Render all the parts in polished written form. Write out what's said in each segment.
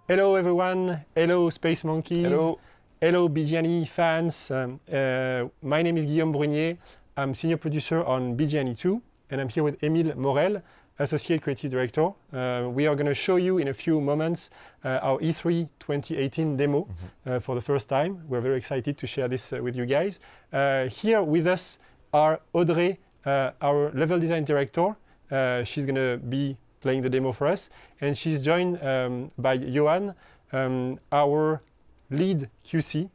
Hello everyone, hello Space Monkeys, hello BGNE fans. My name is Guillaume Brunier. I'm senior producer on BGNE 2 and I'm here with Émile Morel, associate creative director. We are going to show you in a few moments our E3 2018 demo for the first time. We're very excited to share this with you guys. Here with us are Audrey, our level design director. She's going to be playing the demo for us, and she's joined by Johan, our lead QC.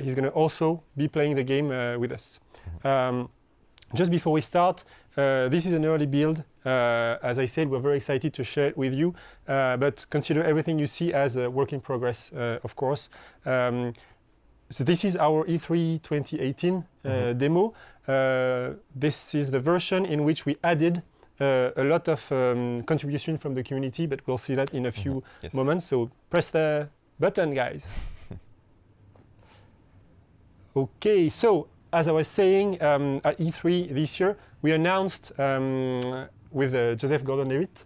He's going to also be playing the game with us. Just before we start, this is an early build. As I said, we're very excited to share it with you, but consider everything you see as a work in progress, of course. So this is our E3 2018 demo. This is the version in which we added a lot of contribution from the community, but we'll see that in a few moments. So press the button, guys. Okay, so as I was saying, at E3 this year, we announced with Joseph Gordon-Levitt,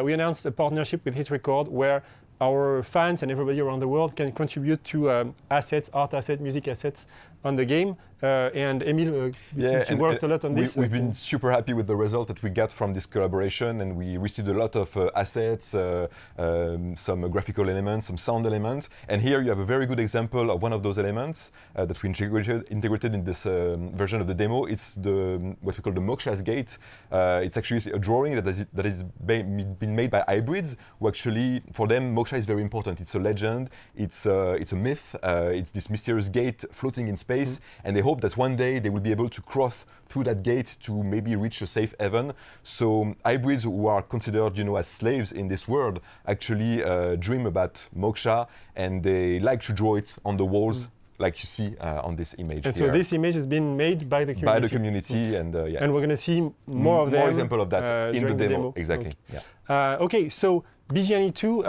we announced a partnership with Hit Record where our fans and everybody around the world can contribute to assets, art assets, music assets on the game. And Émile, since you worked a lot on this. We've been super happy with the result that we got from this collaboration, and we received a lot of assets, some graphical elements, some sound elements. And here you have a very good example of one of those elements that we integrated in this version of the demo. It's what we call the Moksha's Gate. It's actually a drawing that is been made by hybrids, who actually, for them, Moksha is very important. It's a legend, it's a myth, it's this mysterious gate floating in space, and they hope that one day they will be able to cross through that gate to maybe reach a safe haven. So hybrids who are considered, as slaves in this world actually dream about moksha, and they like to draw it on the walls, like you see on this image. And here. so this image has been made by the community. By the community, and and we're going to see more of them. More example of that in the demo. Exactly. Okay. Yeah. Okay, so BGNE 2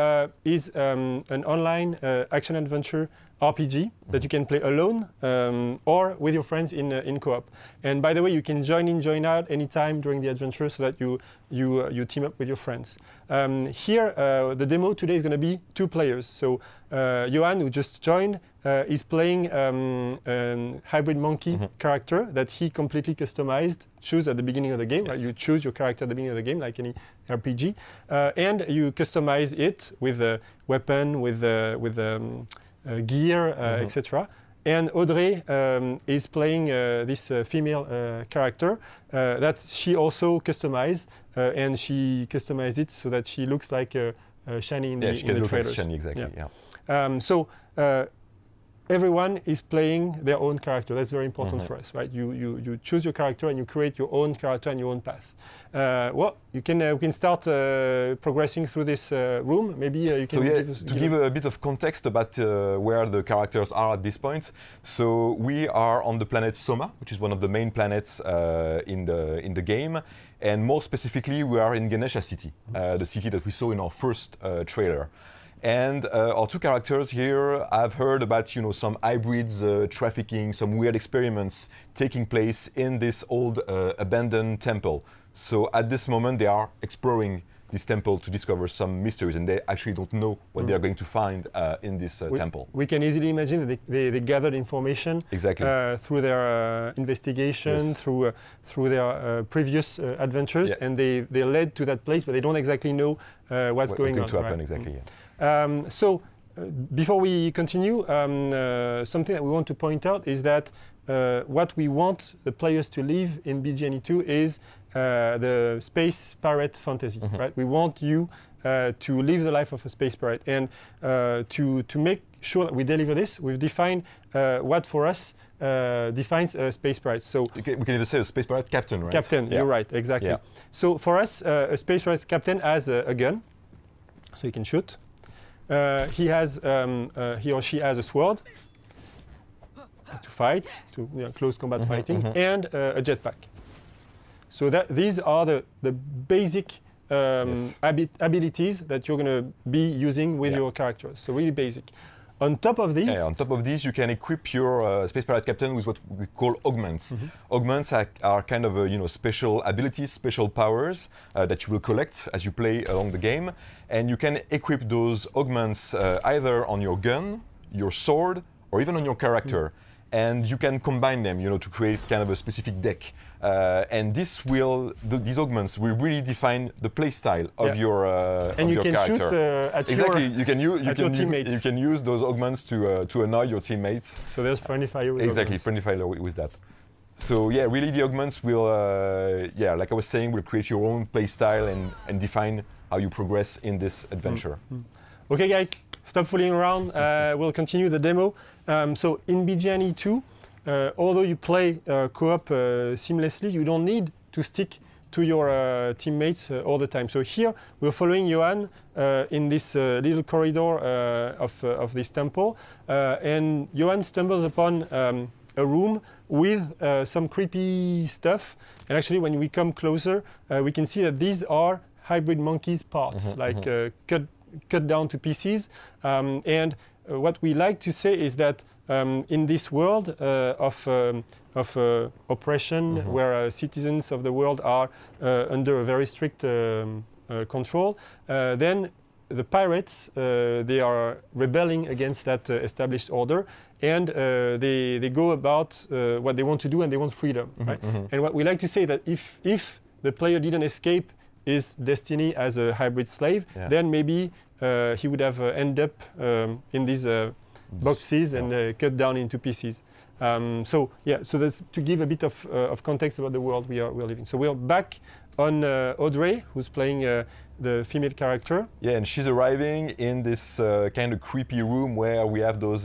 is an online action-adventure RPG that you can play alone or with your friends in co-op. And by the way, you can join in, join out anytime during the adventure so that you team up with your friends. Here, the demo today is going to be 2 players. So Johan, who just joined, is playing a hybrid monkey character that he completely customized, choose at the beginning of the game. Right? You choose your character at the beginning of the game, like any RPG, and you customize it with a weapon, with gear, etc. And Audrey is playing this female character that she also customized, and she customized it so that she looks like Shani in the she can look trailers. like Shani, exactly. So everyone is playing their own character. That's very important for us, right? You choose your character and you create your own character and your own path. Well, we can start progressing through this room. Maybe you can. So to give a bit of context about where the characters are at this point. So we are on the planet Soma, which is one of the main planets in the game, and more specifically, we are in Ganesha City, the city that we saw in our first trailer. And our 2 characters here, I've heard about some hybrids trafficking, some weird experiments taking place in this old abandoned temple. So at this moment they are exploring this temple to discover some mysteries, and they actually don't know what they are going to find in this temple. We can easily imagine that they gathered information through their investigation, through their previous adventures, and they led to that place, but they don't exactly know what's going on. To happen, exactly. So before we continue, something that we want to point out is that what we want the players to live in BGNE 2 is the space pirate fantasy, right? We want you to live the life of a space pirate, and to make sure that we deliver this, we've defined what for us defines a space pirate. So we can even say a space pirate captain, right? Captain, you're right, exactly. So for us, a space pirate captain has a gun, so he can shoot. He or she has a sword to fight, to close combat fighting, and a jetpack. So these are the basic abilities that you're going to be using with your characters. So really basic. on top of this, on top of this, you can equip your Space Pirate Captain with what we call augments. Augments are kind of special abilities, special powers that you will collect as you play along the game, and you can equip those augments either on your gun, your sword, or even on your character. And you can combine them, to create kind of a specific deck. And these augments will really define the play style of your character. And you can shoot at your teammates. You can use those augments to annoy your teammates. So there's friendly fire with Exactly, augments. friendly fire with that. So yeah, really the augments will, like I was saying, will create your own play style and define how you progress in this adventure. Okay guys, stop fooling around. We'll continue the demo. So in BGNE 2, although you play co-op seamlessly, you don't need to stick to your teammates all the time. So here we're following Johan in this little corridor of this temple, and Johan stumbles upon a room with some creepy stuff. And actually, when we come closer, we can see that these are hybrid monkeys parts, cut down to pieces. And what we like to say is that in this world of oppression, where citizens of the world are under a very strict control, then the pirates, they are rebelling against that established order, and they go about what they want to do, and they want freedom. Right? And what we like to say that if the player didn't escape his destiny as a hybrid slave, then maybe he would have ended up in these boxes and cut down into pieces. So that's to give a bit of context about the world we're living. So we're back on Audrey, who's playing the female character. Yeah, and she's arriving in this kind of creepy room where we have those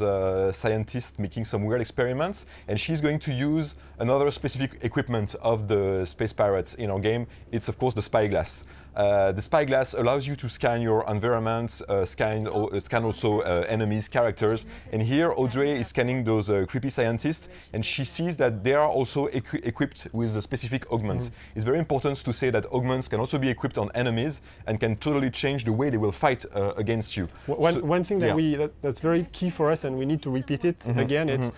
scientists making some weird experiments, and she's going to use another specific equipment of the Space Pirates in our game. It's of course the spyglass. The spyglass allows you to scan your environment, scan also enemies, characters. And here Audrey is scanning those creepy scientists, and she sees that they are also equipped with specific augments. It's very important to say that augments can also be equipped on enemies and can totally change the way they will fight against you. One thing that's very key for us, and we need to repeat it again, it's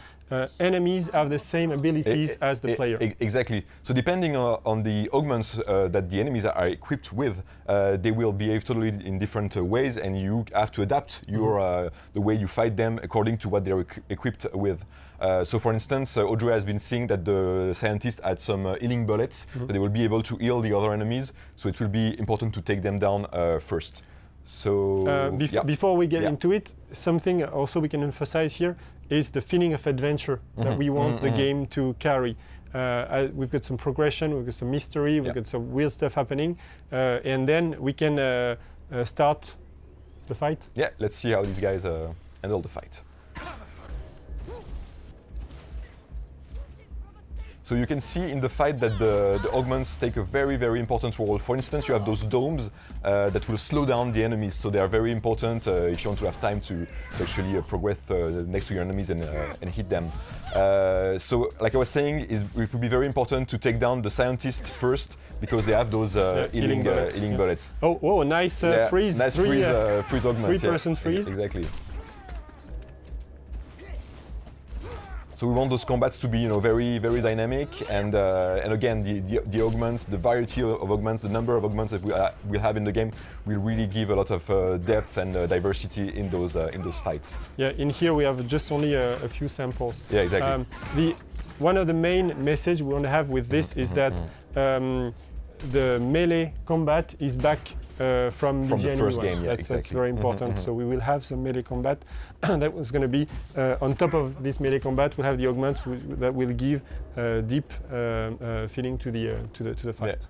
enemies have the same abilities as the player. Exactly. So depending on the augments that the enemies are equipped with, they will behave totally in different ways, and you have to adapt your the way you fight them according to what they're equipped with. So for instance, Audrey has been seeing that the scientists had some healing bullets, that they will be able to heal the other enemies, so it will be important to take them down first. So before we get into it, something also we can emphasize here is the feeling of adventure that we want the game to carry. We've got some progression, we've got some mystery, we've got some weird stuff happening, and then we can start the fight. Yeah, let's see how these guys handle the fight. So you can see in the fight that the augments take a very, very important role. For instance, you have those domes that will slow down the enemies, so they are very important if you want to have time to actually progress next to your enemies and hit them. So, like I was saying, it would be very important to take down the scientists first, because they have those healing bullets. Oh, nice freeze! Nice freeze augments. 3% freeze. Exactly. So we want those combats to be, very, very dynamic, and again, the augments, the variety of augments, the number of augments that we'll have in the game will really give a lot of depth and diversity in those fights. Yeah, in here we have just only a few samples. Yeah, exactly. One of the main messages we want to have with this is that the melee combat is back from the first game. Yeah, that's very important. So we will have some melee combat. That was going to be on top of this melee combat. We'll have the augments that will give deep feeling to the fight. Yeah.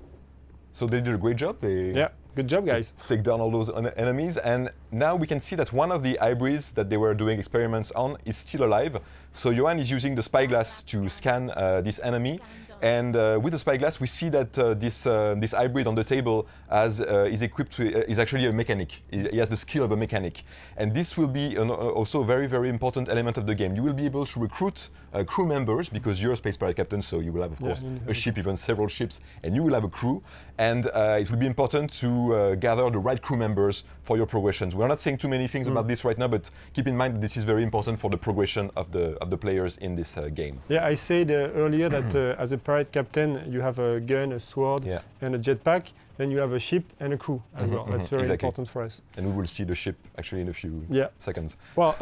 So they did a great job. Good job, guys. Take down all those enemies, and now we can see that one of the hybrids that they were doing experiments on is still alive. So Johan is using the spyglass to scan this enemy. And with the spyglass, we see that this hybrid on the table is equipped is actually a mechanic. He has the skill of a mechanic, and this will be also a very, very important element of the game. You will be able to recruit crew members, because you're a Space Pirate Captain, so you will have, of course, a ship, even several ships, and you will have a crew. And it will be important to to gather the right crew members for your progressions. We're not saying too many things about this right now, but keep in mind that this is very important for the progression of the players in this game. Yeah, I said earlier that as a pirate captain, you have a gun, a sword, and a jetpack. Then you have a ship and a crew as well. That's very important for us. And we will see the ship actually in a few seconds. Well,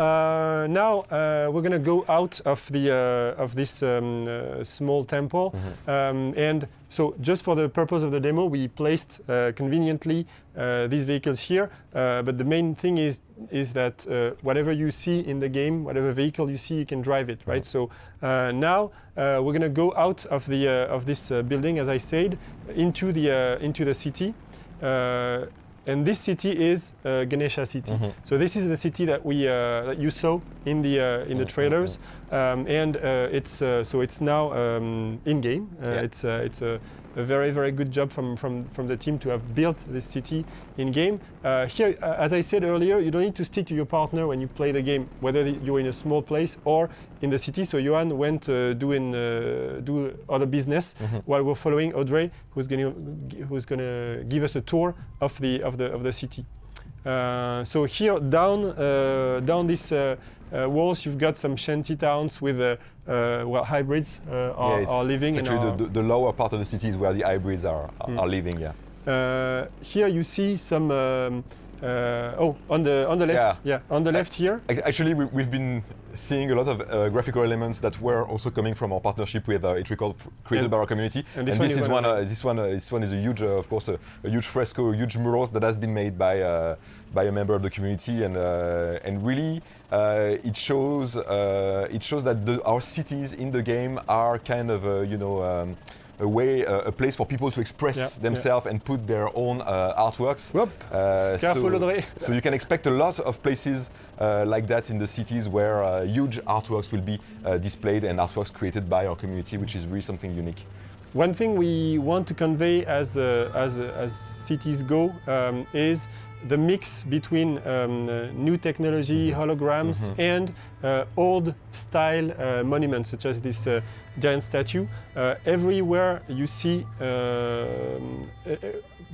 now we're going to go out of the of this small temple, and so just for the purpose of the demo, we placed conveniently these vehicles here. But the main thing is that whatever you see in the game, whatever vehicle you see, you can drive it, right? So now we're going to go out of the of this building, as I said, into the city. And this city is Ganesha City. So this is the city that we that you saw in the trailers, and it's now in game. It's a very good job from the team to have built this city in game. Here, as I said earlier, you don't need to stick to your partner when you play the game, whether you're in a small place or in the city. So Johan went do other business while we're following Audrey, who's gonna give us a tour of the city. So here down these walls, you've got some shanty towns with hybrids are living. It's actually the lower part of the city is where the hybrids are living. Yeah. Here you see some. On the left. Yeah, on the left here. Actually, we've been seeing a lot of graphical elements that were also coming from our partnership with Etrical, created by our community. And this one is a huge, of course, a huge fresco, a huge murals that has been made by a member of the community, and really it shows that our cities in the game are kind of a place for people to express themselves and put their own artworks. Careful, Audrey. So you can expect a lot of places like that in the cities where huge artworks will be displayed and artworks created by our community, which is really something unique. One thing we want to convey as cities go is the mix between new technology, holograms, and old style monuments, such as this giant statue. Everywhere you see,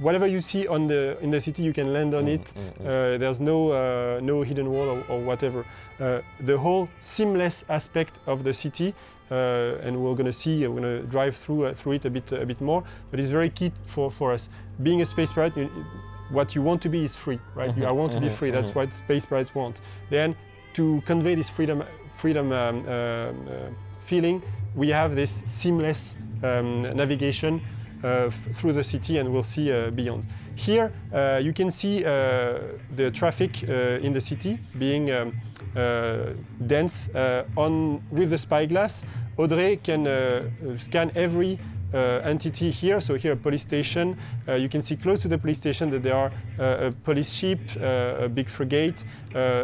whatever you see in the city, you can land on it. There's no hidden wall or whatever. The whole seamless aspect of the city. And we're going to drive through it a bit more. But it's very key for us. Being a space pirate, what you want to be is free, right? I want to be free. That's what space pirates want. Then, to convey this freedom feeling, we have this seamless navigation through the city, and we'll see beyond. Here, you can see the traffic in the city being dense with the spyglass. Audrey can scan every entity here. So here, a police station. You can see close to the police station that there are a police ship, a big frigate,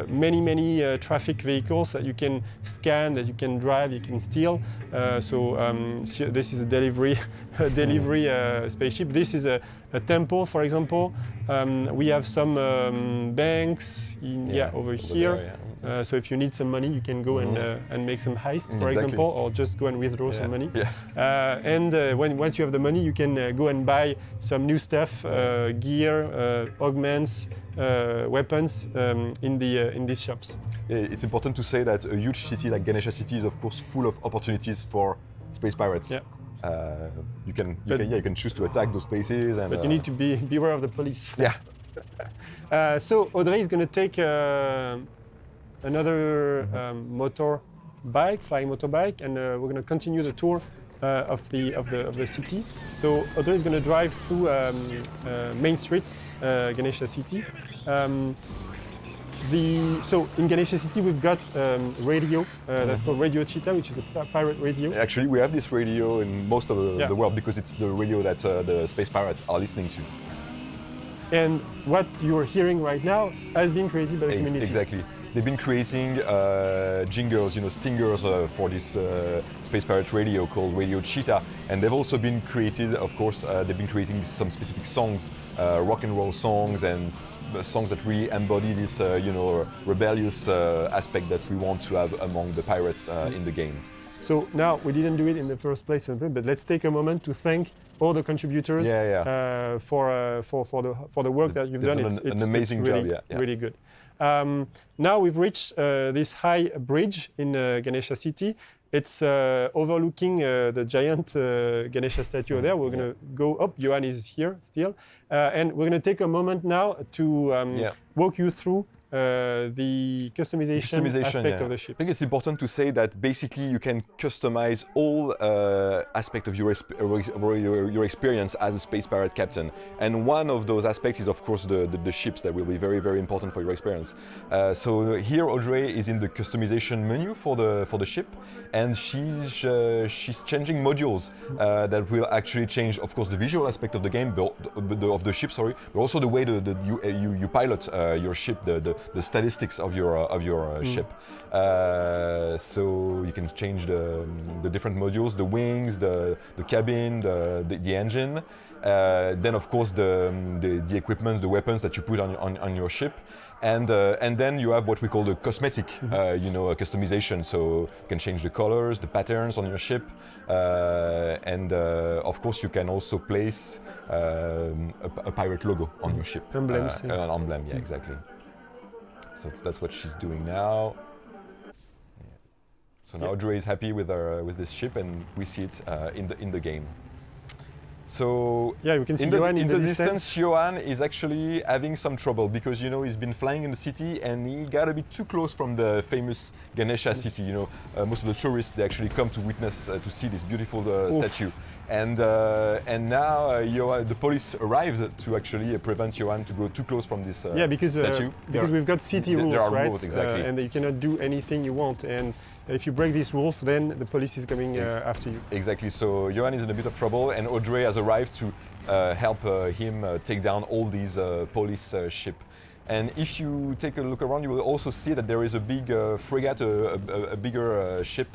many traffic vehicles that you can scan, that you can drive, you can steal. So this is a delivery spaceship. This is a temple, for example. We have some banks over here. So if you need some money, you can go and make some heist, for example, or just go and withdraw some money. Once you have the money, you can go and buy some new stuff, gear, augments, weapons in these shops. It's important to say that a huge city like Ganesha City is, of course, full of opportunities for space pirates. You can choose to attack those places, but you need to beware of the police. So Audrey is going to take another flying motorbike, and we're going to continue the tour of the city. So Audrey is going to drive through Main Street, Ganesha City. So in Ganesha City, we've got radio that's called Radio Cheetah, which is a pirate radio. Actually, we have this radio in most of the world because it's the radio that the space pirates are listening to. And what you're hearing right now has been created by the community. Exactly. They've been creating jingles, stingers for this space pirate radio called Radio Cheetah, and they've also been created. Of course, they've been creating some specific songs, rock and roll songs, and songs that really embody this, rebellious aspect that we want to have among the pirates in the game. So now we didn't do it in the first place, but let's take a moment to thank all the contributors for the work that you've done. It's an amazing really, job. Really good. Now we've reached this high bridge in Ganesha City. It's overlooking the giant Ganesha statue there. We're going to go up. Johan is here still. And we're going to take a moment now to walk you through the customization aspect of the ships. I think it's important to say that basically you can customize all aspects of your experience as a space pirate captain. And one of those aspects is of course the ships that will be very, very important for your experience. So here Audrey is in the customization menu for the ship, and she's changing modules that will actually change, of course, the visual aspect of the game, of the ship, sorry, but also the way you pilot your ship, the statistics of your ship. So you can change the different modules, the wings, the cabin, the engine. Then of course the equipment, the weapons that you put on your ship. And then you have what we call the cosmetic, customization. So you can change the colors, the patterns on your ship, and of course you can also place a pirate logo on your ship. Emblems. An emblem, yeah, exactly. So that's what she's doing now. So now Audrey is happy with this ship, and we see it in the game. So we can see in Johan in the distance, Johan is actually having some trouble because he's been flying in the city and he got a bit too close from the famous Ganesha city. Most of the tourists, they actually come to witness to see this beautiful statue. And now the police arrived to actually prevent Johan to go too close from this statue. Because we've got city rules, there are right? rules, exactly. And you cannot do anything you want. And if you break these rules, then the police is coming after you. Exactly. So Johan is in a bit of trouble, and Audrey has arrived to help him take down all these police ship. And if you take a look around, you will also see that there is a big frigate, a bigger ship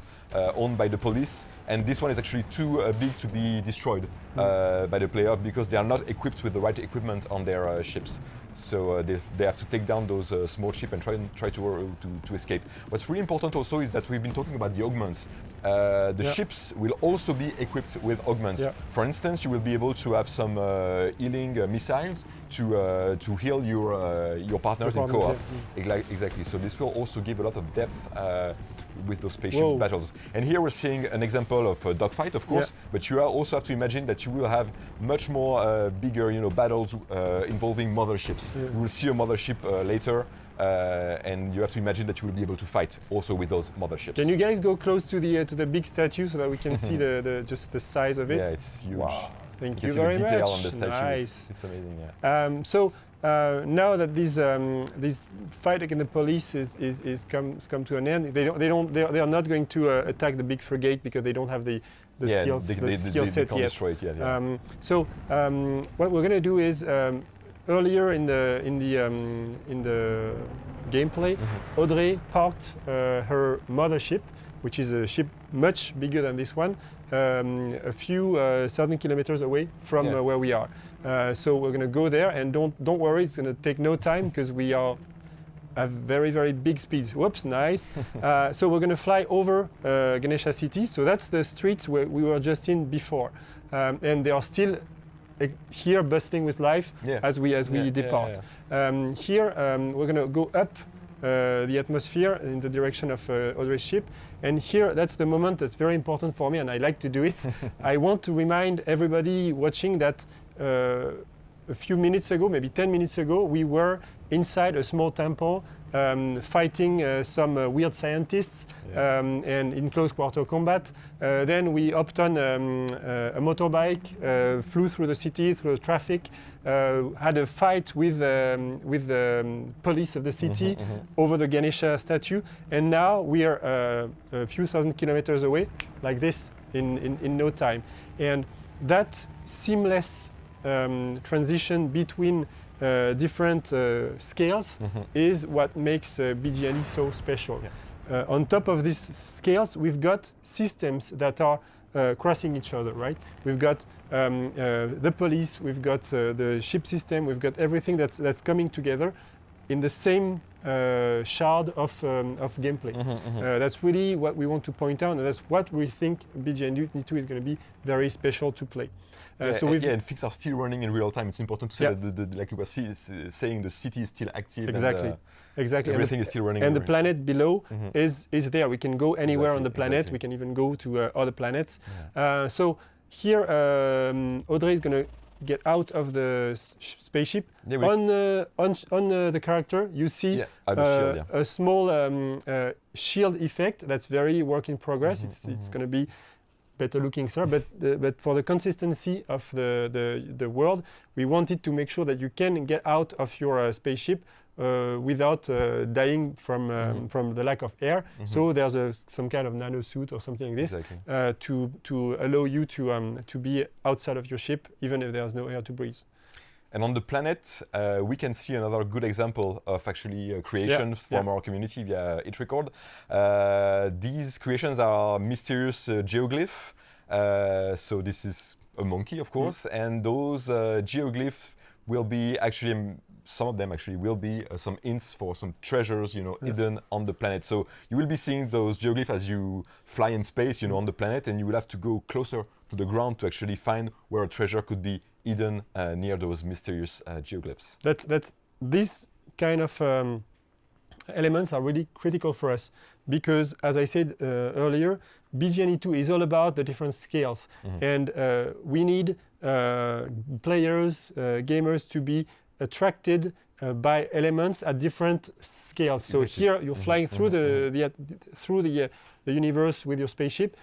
owned by the police, and this one is actually too big to be destroyed by the player because they are not equipped with the right equipment on their ships. So they have to take down those small ships and try to escape. What's really important also is that we've been talking about the augments. The ships will also be equipped with augments. Yeah. For instance, you will be able to have some healing missiles to heal your partners in co-op. Exactly. So this will also give a lot of depth with those spaceship battles. And here we're seeing an example of a dogfight, of course, but you also have to imagine that you will have much more bigger, battles involving motherships. We will see a mothership later. And you have to imagine that you will be able to fight also with those motherships. Can you guys go close to the big statue so that we can see just the size of it? Yeah, it's huge. Wow. Thank you see very the detail much. on the statue. Nice. It's amazing. Yeah. So now that this fight against the police is come to an end, they are not going to attack the big frigate because they don't have the skill set yet. Destroy it yet. Yeah. So what we're going to do is. Earlier in the gameplay, Audrey parked her mothership, which is a ship much bigger than this one, a few thousand kilometers away from where we are. So we're going to go there, and don't worry, it's going to take no time because we are at very, very big speeds. Whoops, nice. So we're going to fly over Ganesha City. So that's the streets where we were just in before, and they are still here bustling with life as we depart. Here we're going to go up the atmosphere in the direction of Audrey's ship, and here that's the moment that's very important for me, and I like to do it. I want to remind everybody watching that a few minutes ago, maybe 10 minutes ago, we were inside a small temple fighting some weird scientists and in close quarter combat. Then we hopped on a motorbike, flew through the city, through the traffic, had a fight with the police of the city over the Ganesha statue, and now we are a few thousand kilometers away, like this, in no time. And that seamless transition between different scales is what makes BGNE so special. On top of these scales, we've got systems that are crossing each other, right? We've got the police, we've got the ship system, we've got everything that's coming together in the same shard of gameplay. That's really what we want to point out, and that's what we think BGNE 2 is going to be very special to play. And things are still running in real time. It's important to say that, like you were saying, the city is still active. Exactly. Exactly. Everything is still running. And the planet below is there. We can go anywhere on the planet. We can even go to other planets. So here, Audrey is going to get out of the spaceship. On the character, you see a small shield effect. That's very work in progress. It's going to be better looking, sir. But for the consistency of the world, we wanted to make sure that you can get out of your spaceship without dying from the lack of air. So there's some kind of nano suit or something like this to allow you to be outside of your ship, even if there's no air to breathe. And on the planet, we can see another good example of actually creations from our community via HitRecord. These creations are mysterious geoglyph. So this is a monkey, of course, and those geoglyphs will be actually, some of them actually will be some hints for some treasures, hidden on the planet. So you will be seeing those geoglyphs as you fly in space, on the planet, and you will have to go closer to the ground to actually find where a treasure could be hidden near those mysterious geoglyphs. These kind of elements are really critical for us because, as I said earlier, BGNE 2 is all about the different scales, and we need players, gamers, to be attracted by elements at different scales. So here you're flying through the universe with your spaceship.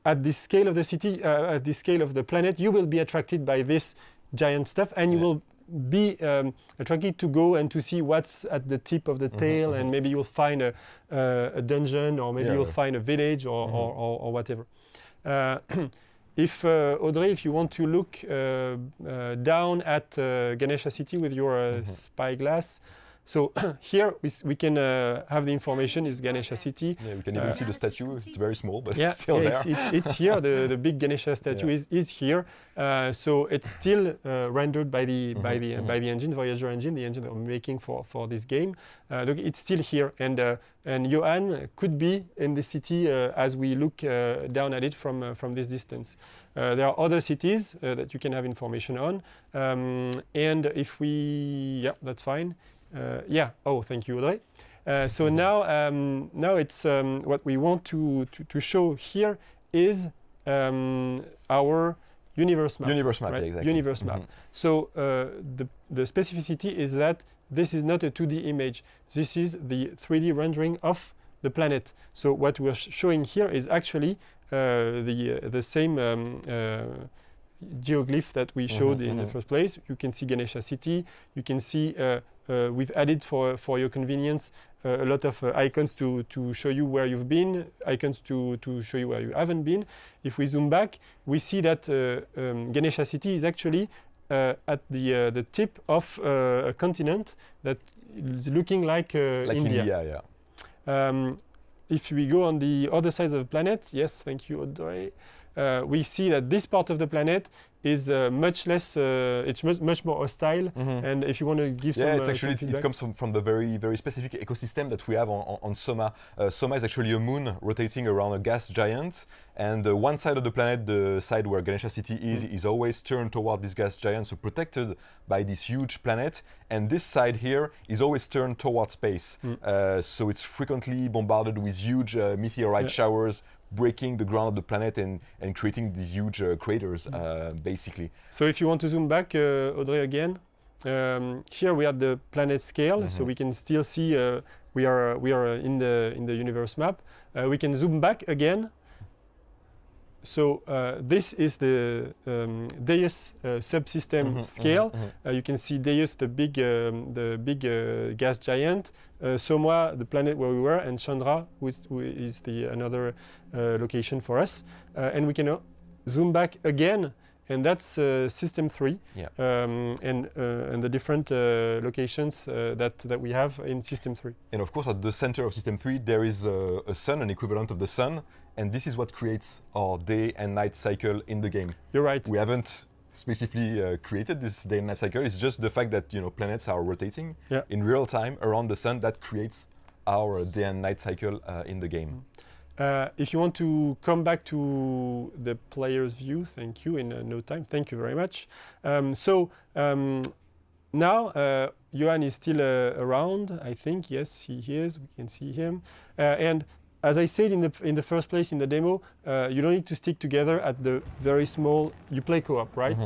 At the scale of the city, at the scale of the planet, you will be attracted by this giant stuff, and you will be attracted to go and to see what's at the tip of the tail, and maybe you'll find a dungeon, or maybe you'll find a village, or whatever. Audrey, if you want to look down at Ganesha City with your spyglass, so here we can have the information is Ganesha City. Yeah, we can even see the statue. It's very small, but it's still there. It's here. The big Ganesha statue is here. So it's still rendered by the engine, Voyager engine, the engine that we're making for this game. Look, it's still here, and Johan could be in the city as we look down at it from this distance. There are other cities that you can have information on, and if we, that's fine. Oh, thank you, Audrey. So now it's what we want to show here is our universe map. Universe map, right? exactly. Universe map. So the specificity is that this is not a 2D image. This is the 3D rendering of the planet. So what we're showing here is actually the same geoglyph that we showed in the first place. You can see Ganesha City. You can see we've added for your convenience a lot of icons to show you where you've been, icons to show you where you haven't been. If we zoom back, we see that Ganesha City is actually at the tip of a continent that is looking like India. If we go on the other side of the planet, yes, thank you, Audrey. We see that this part of the planet is much less, it's much more hostile. And if you want to give some it's actually, it comes from the very specific ecosystem that we have on Soma. Soma is actually a moon rotating around a gas giant, and one side of the planet, the side where Ganesha City is always turned toward this gas giant, so protected by this huge planet, and this side here is always turned toward space. So it's frequently bombarded with huge meteorite showers, breaking the ground of the planet and creating these huge craters, basically. So if you want to zoom back, Audrey, again, here we have the planet scale, so we can still see we are in the universe map. We can zoom back again. So this is the Deus subsystem scale. You can see Deus, the big gas giant, Soma, the planet where we were, and Chandra, who is the another location for us. And we can zoom back again, and that's System 3, and the different locations that we have in System 3. And of course, at the center of System 3, there is a sun, an equivalent of the sun, and this is what creates our day and night cycle in the game. You're right. We haven't specifically created this day and night cycle. It's just the fact that planets are rotating in real time around the sun that creates our day and night cycle in the game. If you want to come back to the player's view, thank you, in no time. Thank you very much. Now, Johan is still around, I think. Yes, he is. We can see him. And as I said in the first place in the demo, you don't need to stick together at the very small. You play co-op, right?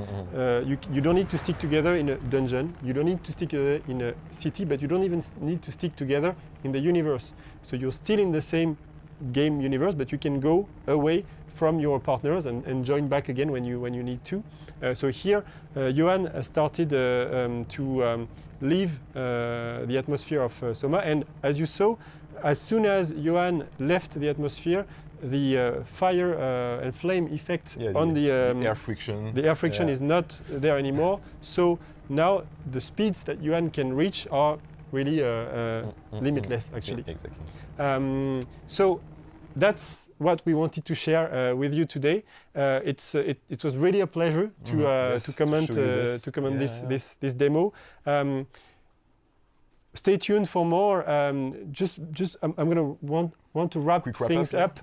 You don't need to stick together in a dungeon. You don't need to stick together in a city, but you don't even need to stick together in the universe. So you're still in the same game universe, but you can go away from your partners and join back again when you need to. So here, Johan has started to leave the atmosphere of Soma, and as you saw, as soon as Johan left the atmosphere, the fire and flame effect on the air friction. The air friction is not there anymore. So now the speeds that Johan can reach are really limitless, actually. Exactly. So that's what we wanted to share with you today. It was really a pleasure to comment this demo. Stay tuned for more. I'm going to want to wrap things up,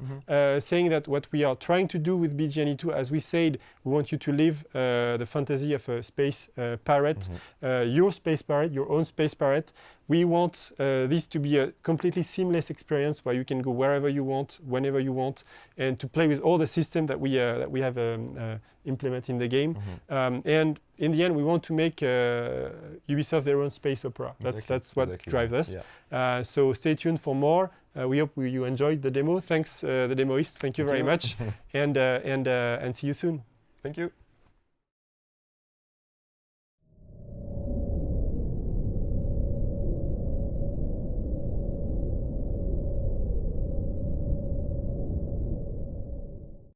saying that what we are trying to do with BGNE2, as we said, we want you to live the fantasy of a space pirate, your space pirate, your own space pirate. We want this to be a completely seamless experience where you can go wherever you want, whenever you want, and to play with all the systems that we have implemented in the game. And in the end, we want to make Ubisoft their own space opera. That's what drives us. Yeah. So stay tuned for more. We hope you enjoyed the demo. Thanks, the demoist. Thank you very much, and see you soon. Thank you.